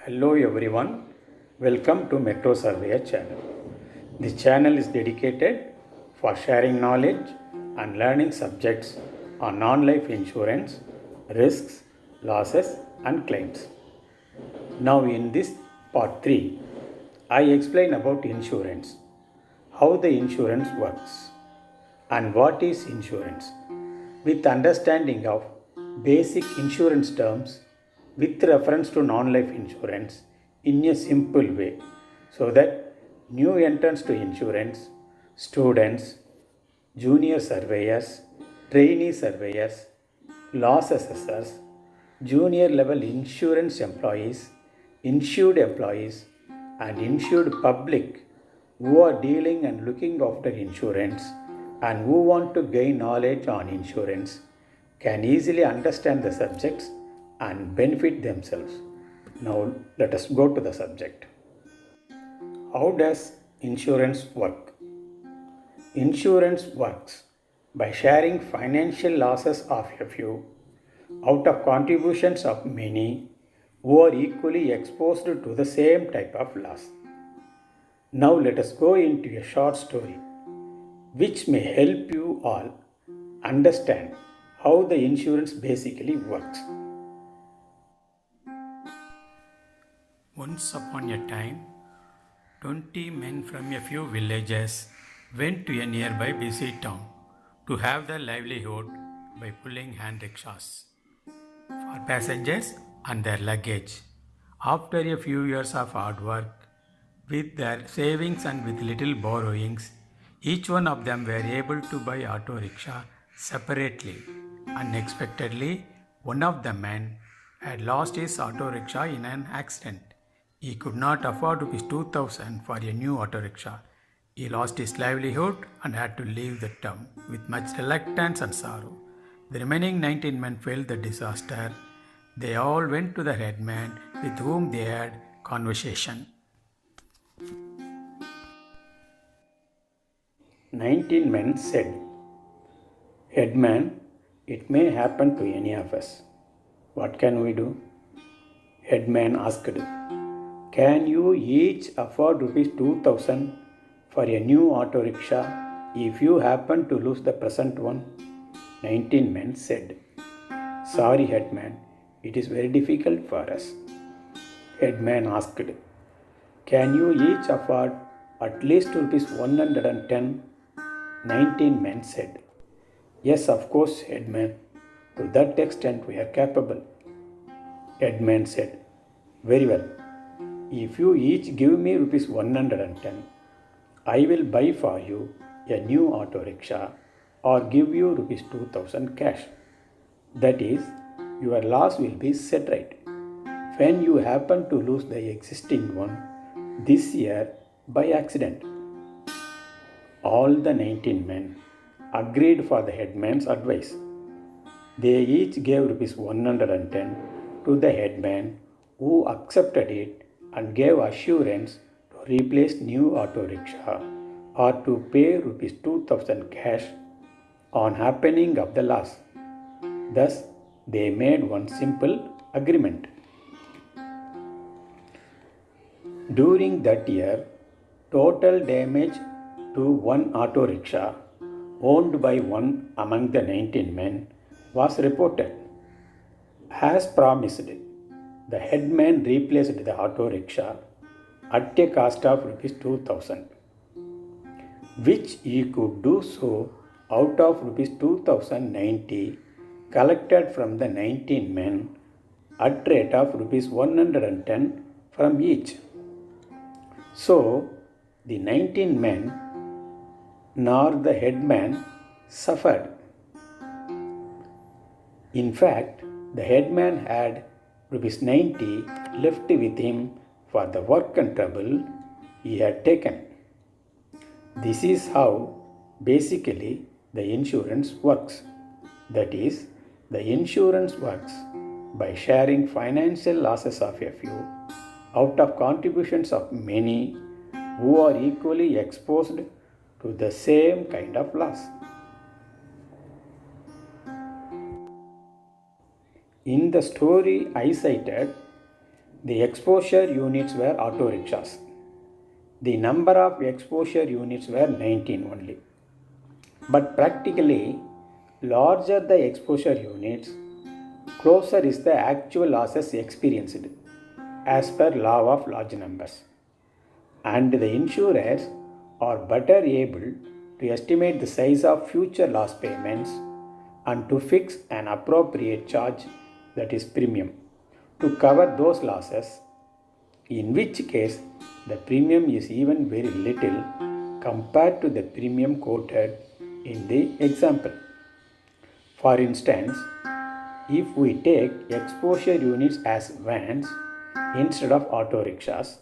Hello everyone, welcome to Metro Surveyor channel. This channel is dedicated for sharing knowledge and learning subjects on non-life insurance, risks, losses and claims. Now in this part 3, I explain about insurance, how the insurance works and what is insurance with understanding of basic insurance terms with reference to non-life insurance in a simple way so that new entrants to insurance, students, junior surveyors, trainee surveyors, loss assessors, junior level insurance employees, insured employees, and insured public who are dealing and looking after insurance and who want to gain knowledge on insurance can easily understand the subjects and benefit themselves. Now, let us go to the subject. How does insurance work? Insurance works by sharing financial losses of a few out of contributions of many who are equally exposed to the same type of loss. Now, let us go into a short story which may help you all understand how the insurance basically works. Once upon a time, 20 men from a few villages went to a nearby busy town to have their livelihood by pulling hand rickshaws for passengers and their luggage. After a few years of hard work, with their savings and with little borrowings, each one of them were able to buy auto rickshaw separately. Unexpectedly, one of the men had lost his auto rickshaw in an accident. He could not afford rupees 2000 for a new auto rickshaw. He lost his livelihood and had to leave the town with much reluctance and sorrow. The remaining 19 men felt the disaster. They all went to the headman with whom they had conversation. 19 men said, "Headman, it may happen to any of us. What can we do?" Headman asked, "Can you each afford rupees 2000 for a new auto rickshaw if you happen to lose the present one?" 19 men said, "Sorry, Headman, it is very difficult for us." Headman asked, "Can you each afford at least rupees 110?" 19 men said, "Yes, of course, Headman. To that extent we are capable." Headman said, "Very well. If you each give me rupees 110, I will buy for you a new auto rickshaw or give you rupees 2000 cash. That is, your loss will be set right. When you happen to lose the existing one this year by accident." All the 19 men agreed for the headman's advice. They each gave rupees 110 to the headman, who accepted it and gave assurance to replace new auto rickshaw or to pay rupees 2000 cash on happening of the loss. Thus, they made one simple agreement. During that year, total damage to one auto rickshaw owned by one among the 19 men was reported. As promised, the headman replaced the auto rickshaw at a cost of rupees 2000, which he could do so out of rupees 2090 collected from the 19 men at rate of rupees 110 from each. So, the 19 men nor the headman suffered. In fact, the headman had rupees 90 left with him for the work and trouble he had taken. This is how basically the insurance works. That is, the insurance works by sharing financial losses of a few out of contributions of many who are equally exposed to the same kind of loss. In the story I cited, The exposure units were auto rickshaws. The number of exposure units were 19 only. But practically, larger the exposure units, closer is the actual losses experienced as per law of large numbers. And the insurers are better able to estimate the size of future loss payments and to fix an appropriate charge, that is premium, to cover those losses, in which case the premium is even very little compared to the premium quoted in the example. For instance, if we take exposure units as vans instead of auto rickshaws,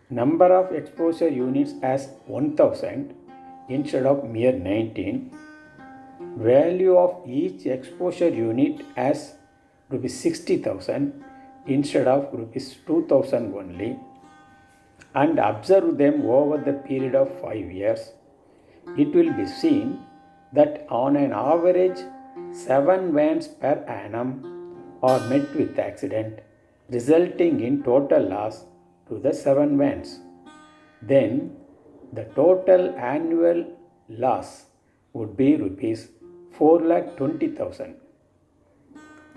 number of exposure units as 1000 instead of mere 19, value of each exposure unit as rupees 60,000 instead of rupees 2,000 only, and observe them over the period of 5 years, it will be seen that on an average 7 vans per annum are met with accident, resulting in total loss to the 7 vans. Then the total annual loss would be rupees 4,20,000,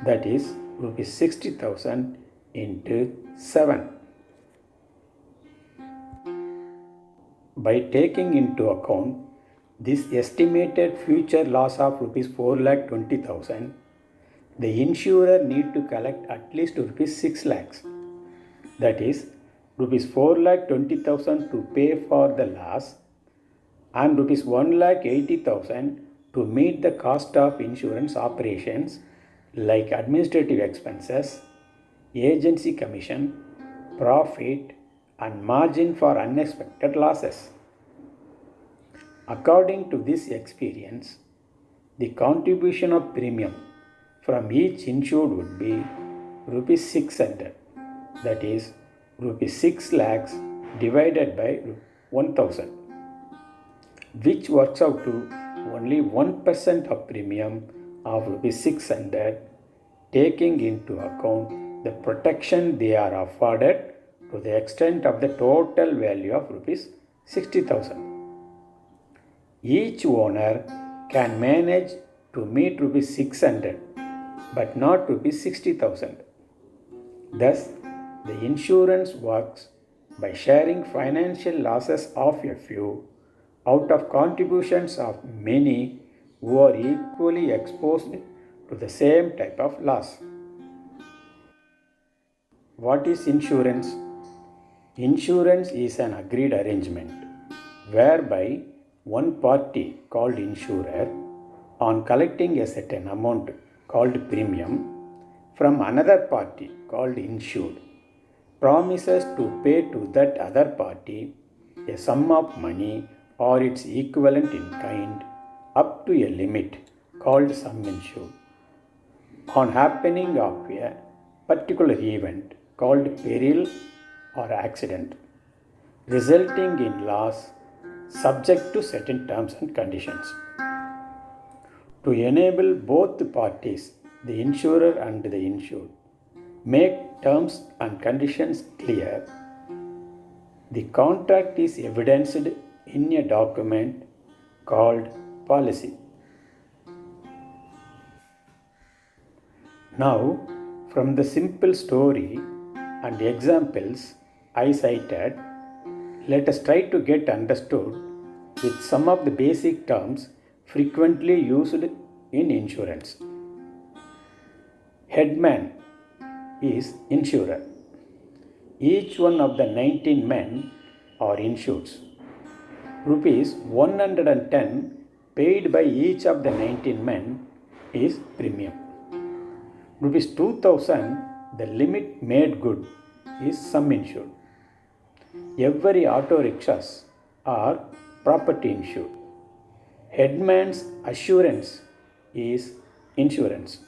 that is rupees 60,000 into 7. By taking into account this estimated future loss of rupees 4,20,000, the insurer need to collect at least rupees 6 lakhs, that is rupees 4,20,000 to pay for the loss and rupees 1,80,000 to meet the cost of insurance operations like administrative expenses, agency commission, profit and margin for unexpected losses. According to this experience, the contribution of premium from each insured would be rupees 600, that is rupees 6 lakhs divided by 1000, which works out to only 1% of premium of rupees 600, taking into account the protection they are afforded to the extent of the total value of rupees 60,000. Each owner can manage to meet rupees 600 but not rupees 60,000. Thus, the insurance works by sharing financial losses of a few out of contributions of many who are equally exposed to the same type of loss. What is insurance? Insurance is an agreed arrangement whereby one party called insurer, on collecting a certain amount called premium from another party called insured, promises to pay to that other party a sum of money or its equivalent in kind up to a limit called sum insured on happening of a particular event called peril or accident, resulting in loss subject to certain terms and conditions. To enable both parties, the insurer and the insured, make terms and conditions clear, the contract is evidenced in a document called policy. Now, from the simple story and examples I cited, let us try to get understood with some of the basic terms frequently used in insurance. Headman is insurer. Each one of the 19 men are insured. Rupees 110 paid by each of the 19 men is premium. Rupees 2000, the limit made good, is sum insured. Every auto rickshaws are property insured. Headman's assurance is insurance.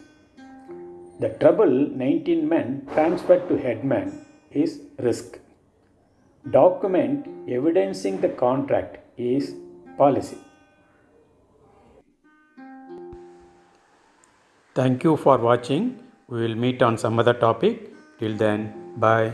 The trouble 19 men transferred to headman is risk. Document evidencing the contract is policy. Thank you for watching. We will meet on some other topic. Till then, bye.